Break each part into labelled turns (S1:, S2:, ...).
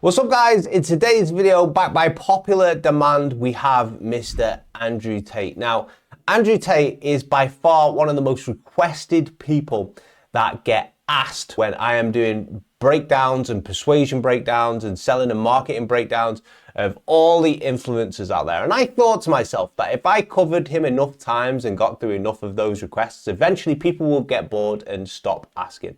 S1: What's up, guys? In today's video, back by popular demand, we have Mr. Andrew Tate. Now, Andrew Tate is by far one of the most requested people that get asked when I am doing breakdowns and persuasion breakdowns and selling and marketing breakdowns of all the influencers out there. And I thought to myself that if I covered him enough times and got through enough of those requests, eventually people will get bored and stop asking.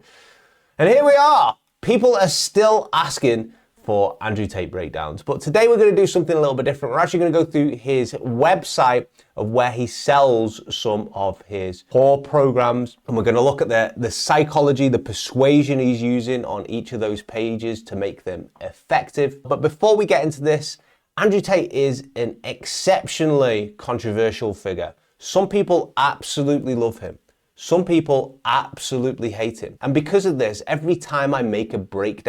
S1: And here we are. People are still asking for Andrew Tate breakdowns. But today we're going to do something a little bit different. We're actually going to go through his website of where he sells some of his core programs. And we're going to look at the psychology, the persuasion he's using on each of those pages to make them effective. But before we get into this, Andrew Tate is an exceptionally controversial figure. Some people absolutely love him. Some people absolutely hate him. And because of this, every time I make a breaking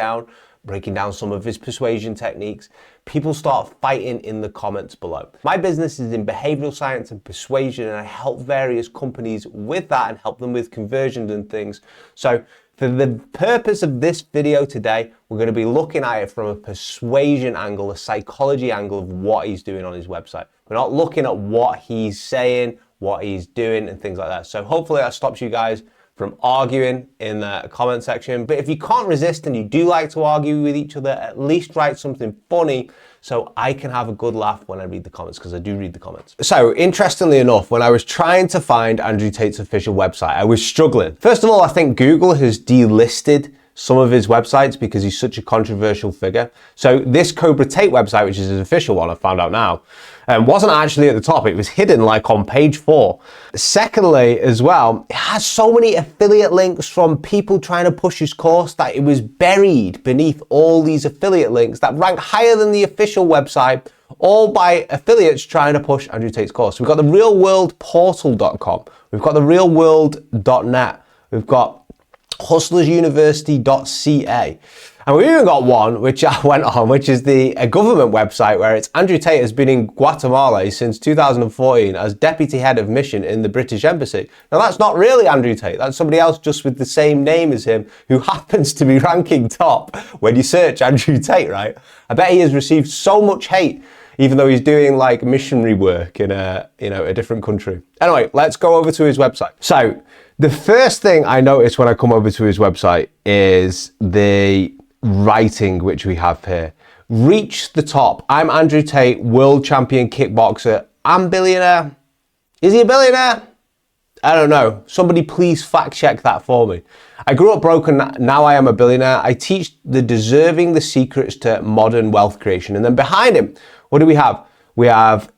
S1: down some of his persuasion techniques, people start fighting in the comments below. My business is in behavioral science and persuasion, and I help various companies with that and help them with conversions and things. So for the purpose of this video today, we're going to be looking at it from a persuasion angle, a psychology angle of what he's doing on his website. We're not looking at what he's saying, what he's doing and things like that. So hopefully that stops you guys from arguing in the comment section. But if you can't resist and you do like to argue with each other, at least write something funny so I can have a good laugh when I read the comments, because I do read the comments. So interestingly enough, when I was trying to find Andrew Tate's official website, I was struggling. First of all, I think Google has delisted some of his websites because he's such a controversial figure. So this Cobra Tate website, which is his official one, I found out now, wasn't actually at the top. It was hidden like on page 4. Secondly, as well, it has so many affiliate links from people trying to push his course that it was buried beneath all these affiliate links that rank higher than the official website, all by affiliates trying to push Andrew Tate's course. We've got the realworldportal.com. We've got the realworld.net. We've got hustlersuniversity.ca. And we've even got one, which I went on, which is a government website where it's Andrew Tate has been in Guatemala since 2014 as deputy head of mission in the British Embassy. Now that's not really Andrew Tate. That's somebody else just with the same name as him who happens to be ranking top when you search Andrew Tate, right? I bet he has received so much hate, even though he's doing like missionary work in a different country. Anyway, let's go over to his website. So the first thing I notice when I come over to his website is the writing which we have here. Reach the top. I'm Andrew Tate, world champion kickboxer. I'm billionaire. Is he a billionaire? I don't know. Somebody please fact check that for me. I grew up broke and now I am a billionaire. I teach the deserving the secrets to modern wealth creation. And then behind him, what do we have? We have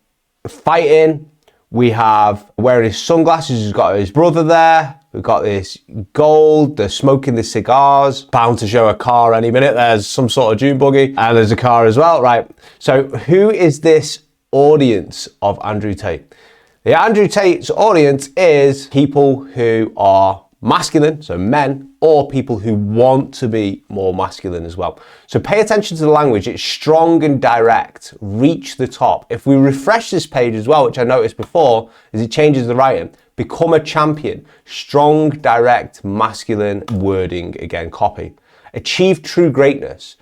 S1: fighting. We have wearing his sunglasses. He's got his brother there. We've got this gold. They're smoking the cigars. Bound to show a car any minute. There's some sort of June buggy. And there's a car as well, right? So who is this audience of Andrew Tate? The Andrew Tate's audience is people who are masculine, so men, or people who want to be more masculine as well. So pay attention to the language. It's strong and direct. Reach the top. If we refresh this page as well, which I noticed before, is it changes the writing. Become a champion. Strong, direct, masculine wording, again, copy. Achieve true greatness.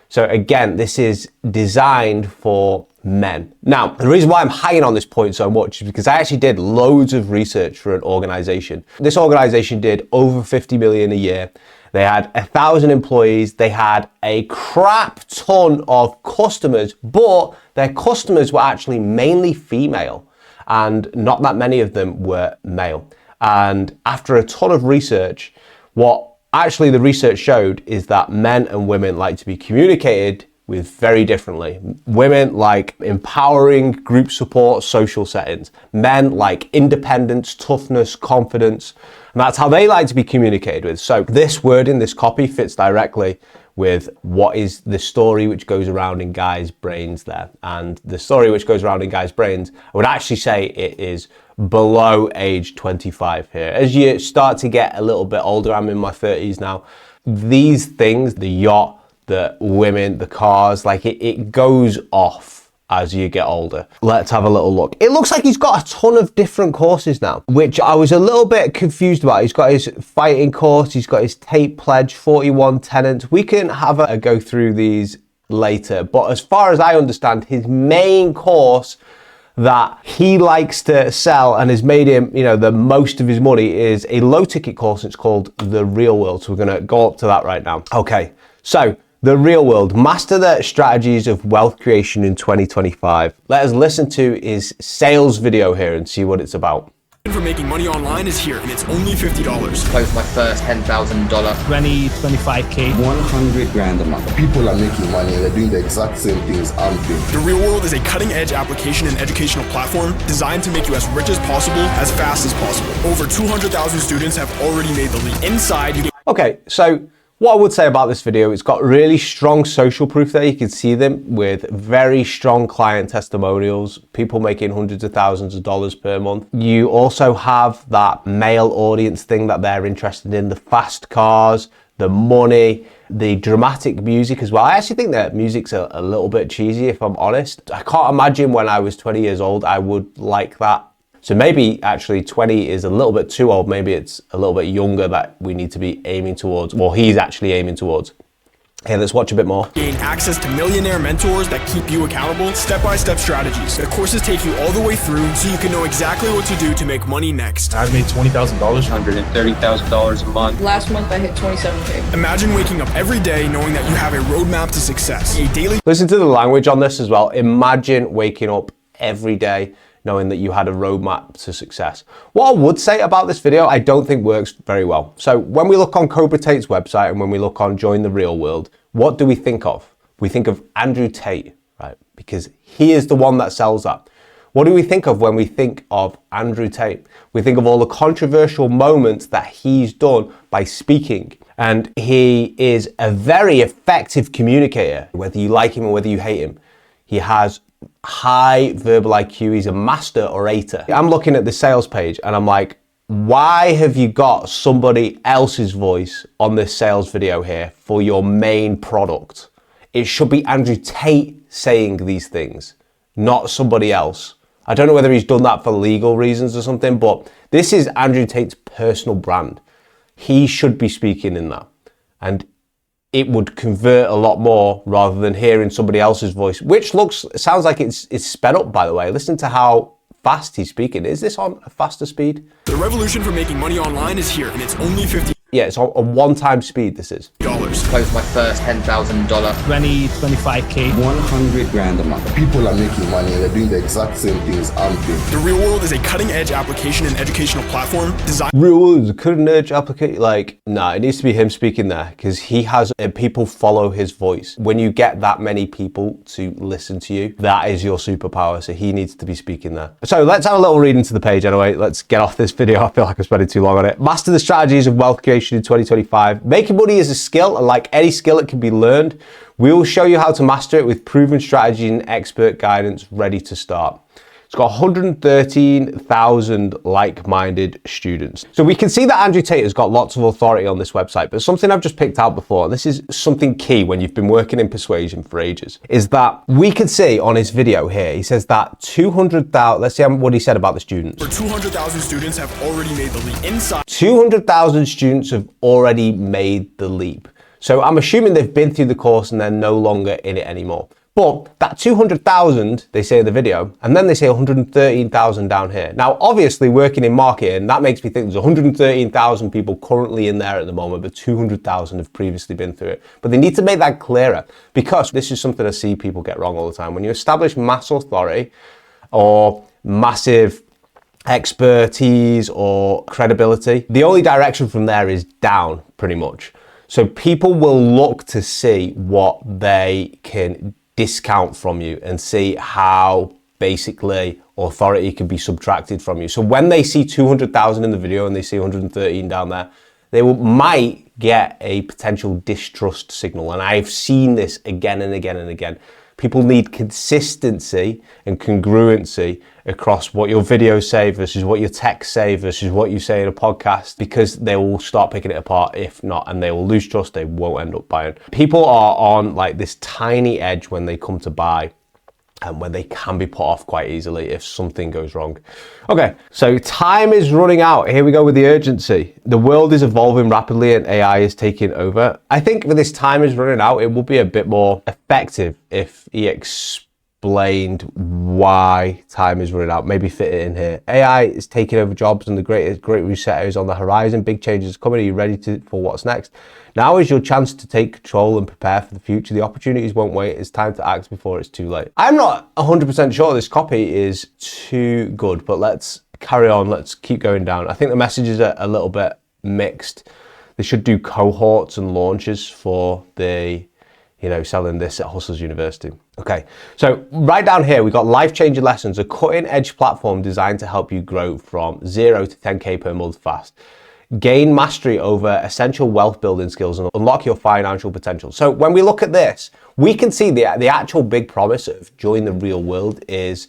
S1: So again, this is designed for men. Now, the reason why I'm hanging on this point so much is because I actually did loads of research for an organization. This organization did over 50 million a year. They had 1,000 employees. They had a crap ton of customers, but their customers were actually mainly female and not that many of them were male. And after a ton of research, what actually the research showed is that men and women like to be communicated with very differently. Women like empowering, group support, social settings. Men like independence, toughness, confidence. And that's how they like to be communicated with. So this wording, this copy fits directly with what is the story which goes around in guys' brains there. And the story which goes around in guys' brains, I would actually say it is below age 25 here. As you start to get a little bit older, I'm in my 30s now, these things, the yacht, the women, the cars, like it goes off as you get older. Let's have a little look. It looks like he's got a ton of different courses now, which I was a little bit confused about. He's got his fighting course, he's got his Tate Pledge, 41 tenets. We can have a go through these later. But as far as I understand, his main course that he likes to sell and has made him, the most of his money is a low ticket course. It's called The Real World. So we're going to go up to that right now. Okay, so The Real World, master the strategies of wealth creation in 2025. Let us listen to his sales video here and see what it's about.
S2: For making money online is here, and it's only $50.
S3: Closed my first $10,000.
S4: 25K.
S5: 100 grand a month. People are making money and they're doing the exact same things I'm doing.
S2: The Real World is a cutting-edge application and educational platform designed to make you as rich as possible, as fast as possible. Over 200,000 students have already made the leap. Inside, you get...
S1: Okay, so what I would say about this video, it's got really strong social proof there. You can see them with very strong client testimonials, people making hundreds of thousands of dollars per month. You also have that male audience thing that they're interested in, the fast cars, the money, the dramatic music as well. I actually think that music's a little bit cheesy, if I'm honest. I can't imagine when I was 20 years old, I would like that. So maybe actually 20 is a little bit too old. Maybe it's a little bit younger that we need to be aiming towards, or he's actually aiming towards. Okay, let's watch a bit more.
S2: Gain access to millionaire mentors that keep you accountable, step-by-step strategies. The courses take you all the way through so you can know exactly what to do to make money next.
S6: I've made $20,000, $130,000 a month.
S7: Last month I hit 27K.
S2: Imagine waking up every day knowing that you have a roadmap to success. A daily...
S1: Listen to the language on this as well. Imagine waking up every day knowing that you had a roadmap to success. What I would say about this video, I don't think works very well. So when we look on Cobra Tate's website and when we look on Join the Real World, what do we think of? We think of Andrew Tate, right? Because he is the one that sells that. What do we think of when we think of Andrew Tate? We think of all the controversial moments that he's done by speaking. And he is a very effective communicator, whether you like him or whether you hate him. He has high verbal IQ. He's a master orator. I'm looking at the sales page and I'm like, why have you got somebody else's voice on this sales video here for your main product? It should be Andrew Tate saying these things, not somebody else. I don't know whether he's done that for legal reasons or something, but this is Andrew Tate's personal brand. He should be speaking in that. And it would convert a lot more rather than hearing somebody else's voice, which sounds like it's sped up, by the way. Listen to how fast he's speaking. Is this on a faster speed?
S2: The revolution for making money online is here, and it's only $50.
S1: Yeah, it's on a one-time speed, this is.
S3: Closed my first $10,000.
S4: 25K.
S5: 100 grand a month. People are making money and they're doing the exact same things I'm doing.
S2: The Real World is a cutting-edge application and educational platform designed...
S1: Real World is a cutting-edge application? Like, nah, it needs to be him speaking there because he has people follow his voice. When you get that many people to listen to you, that is your superpower. So he needs to be speaking there. So let's have a little read into the page anyway. Let's get off this video. I feel like I'm spending too long on it. Master the strategies of wealth creation in 2025. Making money is a skill, and like any skill, it can be learned. We will show you how to master it with proven strategy and expert guidance ready to start. It's got 113,000 like-minded students. So we can see that Andrew Tate has got lots of authority on this website, but something I've just picked out before, and this is something key when you've been working in persuasion for ages, is that we could see on his video here, he says that 200,000, let's see what he said about the students.
S2: For 200,000 students have already made the leap. Inside
S1: 200,000 students have already made the leap. So I'm assuming they've been through the course and they're no longer in it anymore. But that 200,000, they say in the video, and then they say 113,000 down here. Now, obviously, working in marketing, that makes me think there's 113,000 people currently in there at the moment, but 200,000 have previously been through it. But they need to make that clearer because this is something I see people get wrong all the time. When you establish mass authority or massive expertise or credibility, the only direction from there is down, pretty much. So people will look to see what they can discount from you and see how basically authority can be subtracted from you. So when they see 200,000 in the video and they see 113 down there, they might get a potential distrust signal. And I've seen this again and again and again. People need consistency and congruency across what your videos say versus what your texts say versus what you say in a podcast, because they will start picking it apart if not, and they will lose trust. They won't end up buying. People are on like this tiny edge when they come to buy. and when they can be put off quite easily if something goes wrong. Okay, so time is running out. Here we go with the urgency. The world is evolving rapidly and AI is taking over. I think for this time is running out, it will be a bit more effective if he explained why time is running out, maybe fit it in here. AI is taking over jobs and the great reset is on the horizon. Big changes coming. Are you ready for what's next? Now is your chance to take control and prepare for the future. The opportunities won't wait. It's time to act before it's too late. I'm not 100% sure this copy is too good, but let's carry on. Let's keep going down. I think the messages are a little bit mixed. They should do cohorts and launches for the, selling this at Hustlers University. Okay, so right down here, we got life-changing lessons, a cutting-edge platform designed to help you grow from 0 to 10K per month fast. Gain mastery over essential wealth building skills and unlock your financial potential. So when we look at this, we can see the actual big promise of join the real world is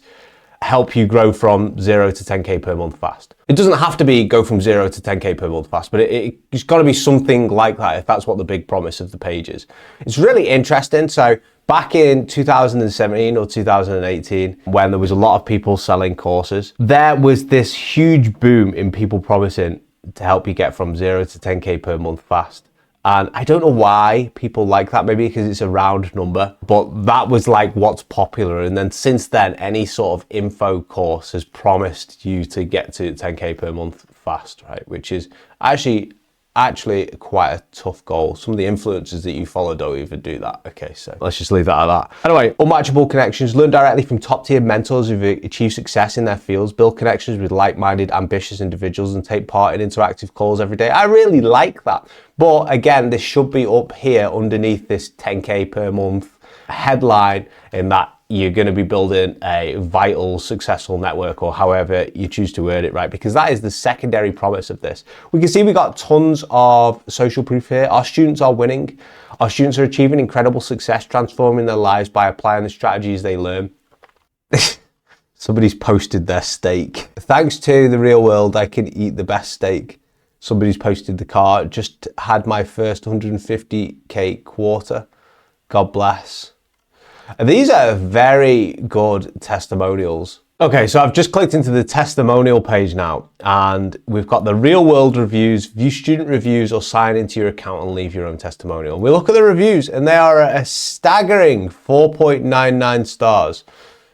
S1: help you grow from 0 to 10K per month fast. It doesn't have to be go from 0 to 10K per month fast, but it's got to be something like that if that's what the big promise of the page is. It's really interesting. So back in 2017 or 2018, when there was a lot of people selling courses, there was this huge boom in people promising to help you get from 0 to 10K per month fast. And I don't know why people like that, maybe because it's a round number, but that was like what's popular. And then since then, any sort of info course has promised you to get to 10K per month fast, right? Which is actually quite a tough goal. Some of the influencers that you follow don't even do that. Okay, so let's just leave that at that. Anyway, unmatchable connections. Learn directly from top-tier mentors who've achieved success in their fields. Build connections with like-minded, ambitious individuals and take part in interactive calls every day. I really like that. But again, this should be up here underneath this 10K per month headline, in that you're going to be building a vital, successful network, or however you choose to word it, right? Because that is the secondary promise of this. We can see we got tons of social proof here. Our students are winning. Our students are achieving incredible success, transforming their lives by applying the strategies they learn. Somebody's posted their steak. Thanks to the real world, I can eat the best steak. Somebody's posted the car. Just had my first 150K quarter. God bless. These are very good testimonials. Okay, so I've just clicked into the testimonial page now, and we've got the real world reviews, view student reviews, or sign into your account and leave your own testimonial. We look at the reviews and they are a staggering 4.99 stars,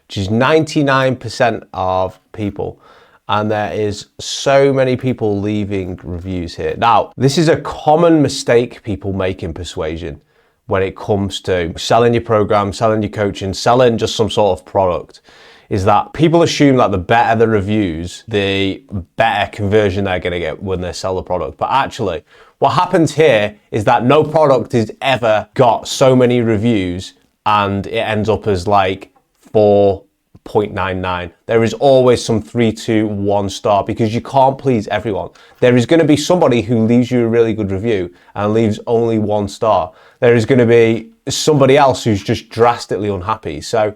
S1: which is 99% of people. And there is so many people leaving reviews here. Now, this is a common mistake people make in Persuasion when it comes to selling your program, selling your coaching, selling just some sort of product, is that people assume that the better the reviews, the better conversion they're gonna get when they sell the product. But actually, what happens here is that no product has ever got so many reviews and it ends up as like 4.99. There is always some 3, 2, 1 star, because you can't please everyone. There is going to be somebody who leaves you a really good review and leaves only 1 star. There is going to be somebody else who's just drastically unhappy. So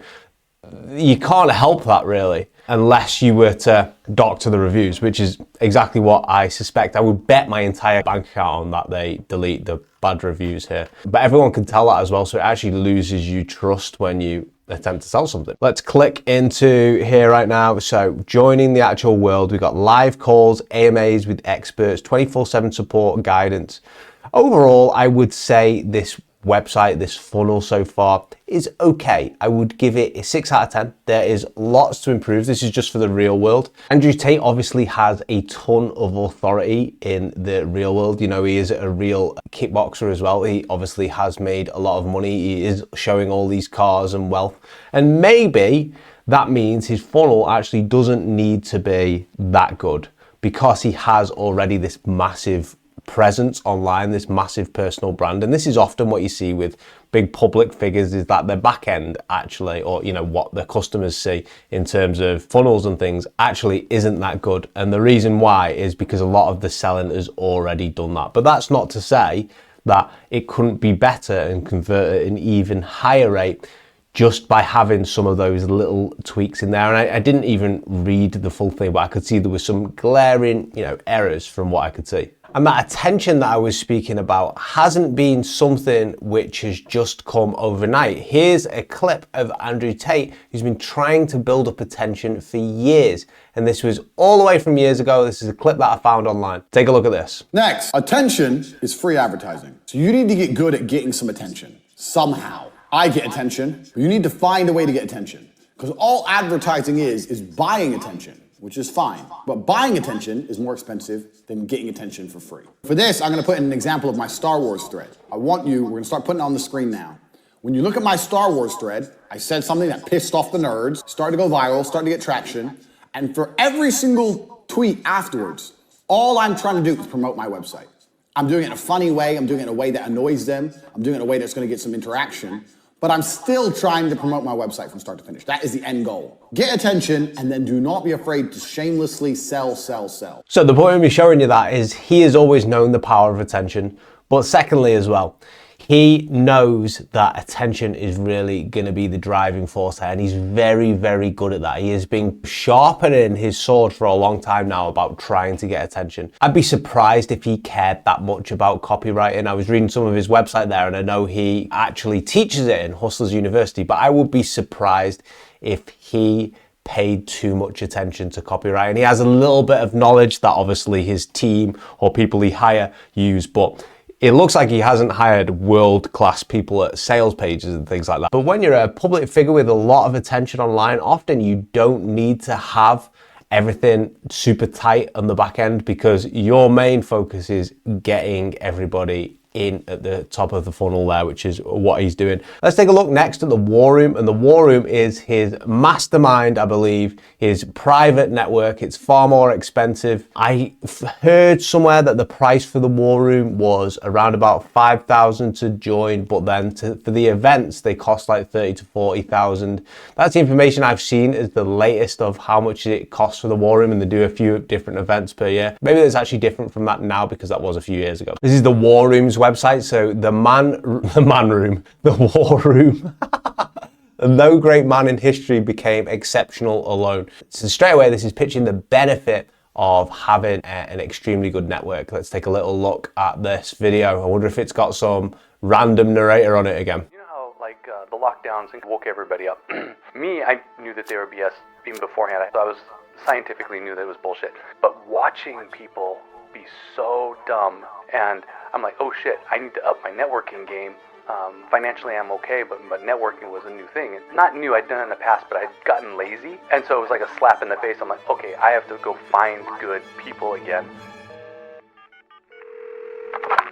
S1: you can't help that really, unless you were to doctor the reviews, which is exactly what I suspect. I would bet my entire bank account on that they delete the bad reviews here. But everyone can tell that as well, so it actually loses you trust when you attempt to sell something. Let's click into here right now. So joining the actual world, we've got live calls, AMAs with experts, 24/7 support, guidance. Overall, I would say this website, this funnel so far is okay. I would give it a 6 out of 10. There is lots to improve. This is just for the real world. Andrew Tate obviously has a ton of authority in the real world. You know, he is a real kickboxer as well. He obviously has made a lot of money. He is showing all these cars and wealth. And maybe that means his funnel actually doesn't need to be that good, because he has already this massive presence online, this massive personal brand. And this is often what you see with big public figures, is that their back end actually, or you know, what the customers see in terms of funnels and things, actually isn't that good. And the reason why is because a lot of the selling has already done that. But that's not to say that it couldn't be better and convert at an even higher rate just by having some of those little tweaks in there. And I didn't even read the full thing, but I could see there was some glaring, errors from what I could see. And that attention that I was speaking about hasn't been something which has just come overnight. Here's a clip of Andrew Tate, who's been trying to build up attention for years. And this was all the way from years ago. This is a clip that I found online. Take a look at this.
S8: Next, attention is free advertising. So you need to get good at getting some attention, somehow. I get attention, but you need to find a way to get attention. Because all advertising is buying attention, which is fine. But buying attention is more expensive than getting attention for free. For this, I'm gonna put in an example of my Star Wars thread. we're gonna start putting it on the screen now. When you look at my Star Wars thread, I said something that pissed off the nerds, started to go viral, started to get traction, and for every single tweet afterwards, all I'm trying to do is promote my website. I'm doing it in a funny way, I'm doing it in a way that annoys them, I'm doing it in a way that's gonna get some interaction, but I'm still trying to promote my website from start to finish. That is the end goal. Get attention, and then do not be afraid to shamelessly sell.
S1: So the point of me showing you that is he has always known the power of attention, but secondly as well, he knows that attention is really going to be the driving force here, and he's very, very good at that. He has been sharpening his sword for a long time now about trying to get attention. I'd be surprised if he cared that much about copywriting. I was reading some of his website there, and I know he actually teaches it in Hustlers University, but I would be surprised if he paid too much attention to copywriting. He has a little bit of knowledge that obviously his team or people he hire use, but it looks like he hasn't hired world-class people at sales pages and things like that. But when you're a public figure with a lot of attention online, often you don't need to have everything super tight on the back end, because your main focus is getting everybody in at the top of the funnel there, which is what he's doing. Let's take a look next at the War Room, and the War Room is his mastermind, I believe, his private network. It's far more expensive. I heard somewhere that the price for the War Room was around about 5,000 to join, but then for the events, they cost like 30 to 40,000. That's the information I've seen as the latest of how much it costs for the War Room, and they do a few different events per year. Maybe it's actually different from that now, because that was a few years ago. This is the War Room's website. So the War Room, no great man in history became exceptional alone. So straight away, this is pitching the benefit of having an extremely good network. Let's take a little look at this video. I wonder if it's got some random narrator on it again.
S9: You know how the lockdowns woke everybody up? Me, I knew that they were BS even beforehand. I was scientifically knew that it was bullshit. But watching people be so dumb, and I'm like, oh shit, I need to up my networking game. Financially I'm okay, but networking was a new thing. Not new, I'd done it in the past, but I'd gotten lazy. And so it was like a slap in the face. I'm like, okay, I have to go find good people again.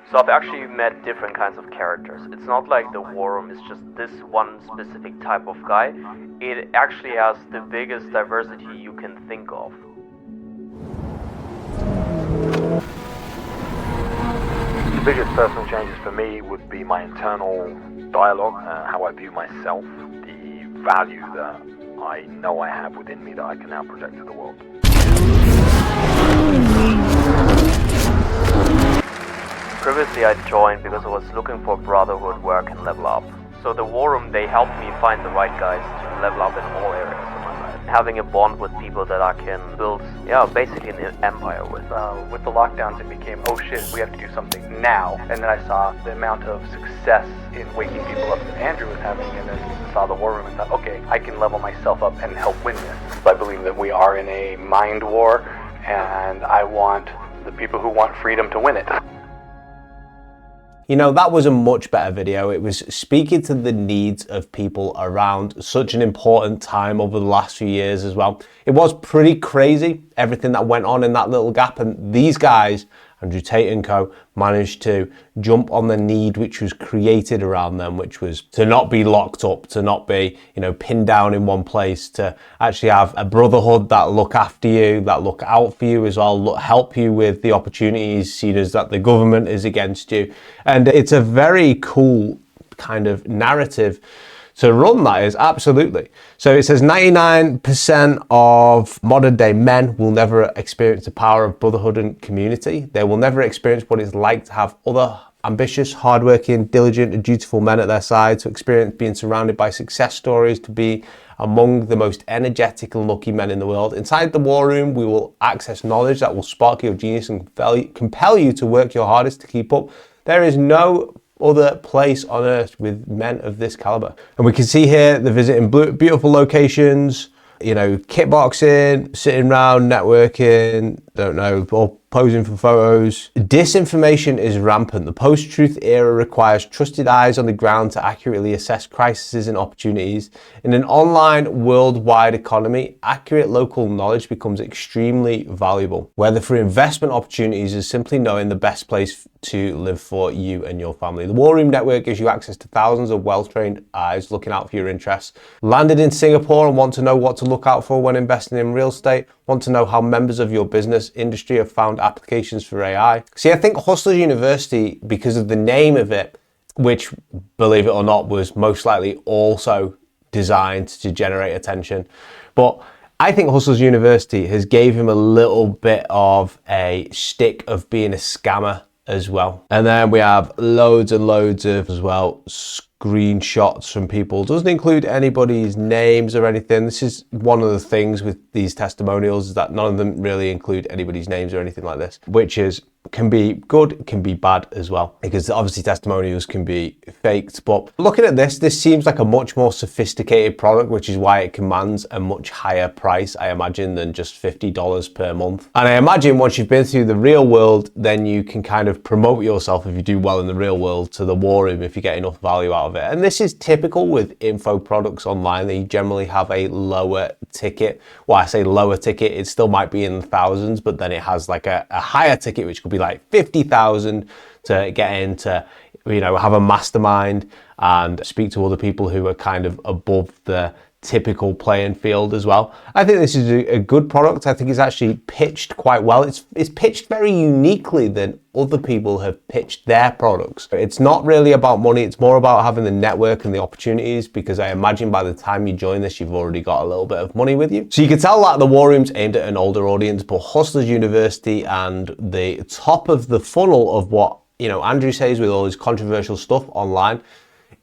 S10: So I've actually met different kinds of characters. It's not like the War Room is just this one specific type of guy. It actually has the biggest diversity you can think of.
S11: The biggest personal changes for me would be my internal dialogue, how I view myself, the value that I know I have within me that I can now project to the world.
S10: Previously I joined because I was looking for brotherhood where I can level up. So the War Room, they helped me find the right guys to level up in all areas of my life. Having a bond with people that I can build, basically an empire with.
S9: With the lockdowns, it became, oh shit, we have to do something now. And then I saw the amount of success in waking people up that Andrew was having, and then saw the War Room and thought, okay, I can level myself up and help win this. I believe that we are in a mind war, and I want the people who want freedom to win it.
S1: You know, that was a much better video. It was speaking to the needs of people around such an important time over the last few years as well. It was pretty crazy, everything that went on in that little gap. And these guys, Andrew Tate and co, managed to jump on the need which was created around them, which was to not be locked up, to not be, pinned down in one place, to actually have a brotherhood that look after you, that look out for you as well, help you with the opportunities, seen as that the government is against you. And it's a very cool kind of narrative to run, that is, absolutely. So it says 99% of modern day men will never experience the power of brotherhood and community. They will never experience what it's like to have other ambitious, hardworking, diligent, and dutiful men at their side, to experience being surrounded by success stories, to be among the most energetic and lucky men in the world. Inside the war room, we will access knowledge that will spark your genius and compel you to work your hardest to keep up. There is no other place on earth with men of this caliber. And we can see here they're visiting beautiful locations, you know, kitboxing, sitting around, networking, don't know, or posing for photos. Disinformation is rampant. The post-truth era requires trusted eyes on the ground to accurately assess crises and opportunities. In an online worldwide economy, accurate local knowledge becomes extremely valuable, whether for investment opportunities or simply knowing the best place to live for you and your family. The War Room Network gives you access to thousands of well-trained eyes looking out for your interests. Landed in Singapore and want to know what to look out for when investing in real estate? Want to know how members of your business industry have found applications for AI? See, I think Hustlers University, because of the name of it, which, believe it or not, was most likely also designed to generate attention, but I think Hustlers University has gave him a little bit of a stick of being a scammer as well. And then we have loads and loads of, as well, screenshots from people. Doesn't include anybody's names or anything. This is one of the things with these testimonials, is that none of them really include anybody's names or anything like this, which is can be good, can be bad as well, because obviously testimonials can be faked. But looking at this seems like a much more sophisticated product, which is why it commands a much higher price, I imagine, than just $50 per month. And I imagine once you've been through the real world, then you can kind of promote yourself, if you do well in the real world, to the war room if you get enough value out of it. And this is typical with info products online. They generally have a lower ticket. Well, I say lower ticket, it still might be in the thousands, but then it has like a higher ticket, which could be like 50,000 to get into, you know, have a mastermind and speak to other people who are kind of above the typical playing field as well. I think this is a good product. I think it's actually pitched quite well. It's pitched very uniquely than other people have pitched their products. It's not really about money. It's more about having the network and the opportunities, because I imagine by the time you join this, you've already got a little bit of money with you. So you can tell that the War Room's aimed at an older audience, but Hustlers University and the top of the funnel of what, you know, Andrew says with all his controversial stuff online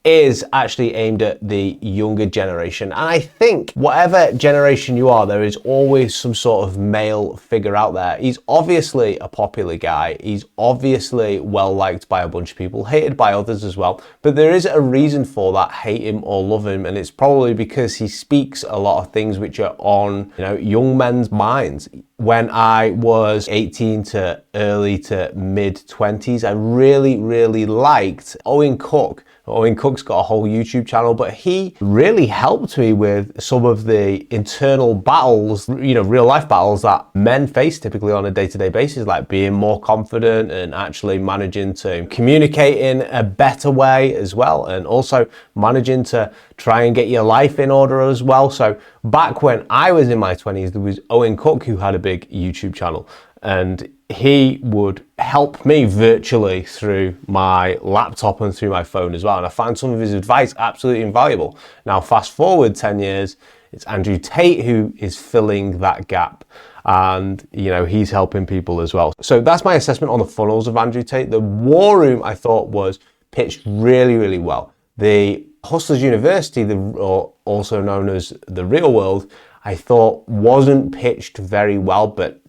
S1: is actually aimed at the younger generation. And I think whatever generation you are, there is always some sort of male figure out there. He's obviously a popular guy. He's obviously well liked by a bunch of people, hated by others as well. But there is a reason for that, hate him or love him. And it's probably because he speaks a lot of things which are on, you know, young men's minds. When I was 18 to early to mid 20s, I really liked Owen Cook. Owen Cook's got a whole YouTube channel, but he really helped me with some of the internal battles, you know, real life battles that men face typically on a day-to-day basis, like being more confident and actually managing to communicate in a better way as well, and also managing to try and get your life in order as well. So back when I was in my 20s, there was Owen Cook who had a big YouTube channel, and he would help me virtually through my laptop and through my phone as well. And I found some of his advice absolutely invaluable. Now, fast forward 10 years, it's Andrew Tate who is filling that gap. And, you know, he's helping people as well. So that's my assessment on the funnels of Andrew Tate. The War Room, I thought, was pitched really well. The Hustlers University, or also known as the Real World, I thought wasn't pitched very well, but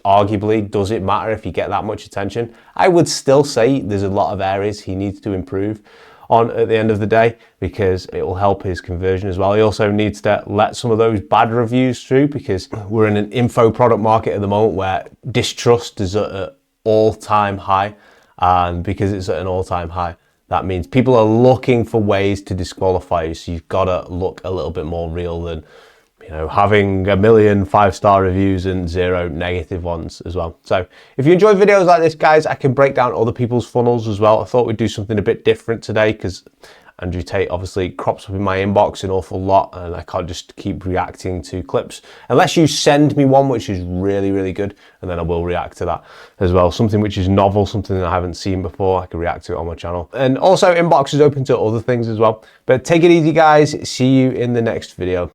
S1: arguably, does it matter if you get that much attention? I would still say there's a lot of areas he needs to improve on at the end of the day, because it will help his conversion as well. He also needs to let some of those bad reviews through, because we're in an info product market at the moment where distrust is at an all-time high. And because it's at an all-time high, that means people are looking for ways to disqualify you. So you've got to look a little bit more real than, you know, having 1 million 5-star reviews and 0 negative ones as well. So if you enjoy videos like this, guys, I can break down other people's funnels as well. I thought we'd do something a bit different today, because Andrew Tate obviously crops up in my inbox an awful lot, and I can't just keep reacting to clips unless you send me one which is really good, and then I will react to that as well. Something which is novel, something that I haven't seen before, I can react to it on my channel. And also, inbox is open to other things as well. But take it easy, guys. See you in the next video.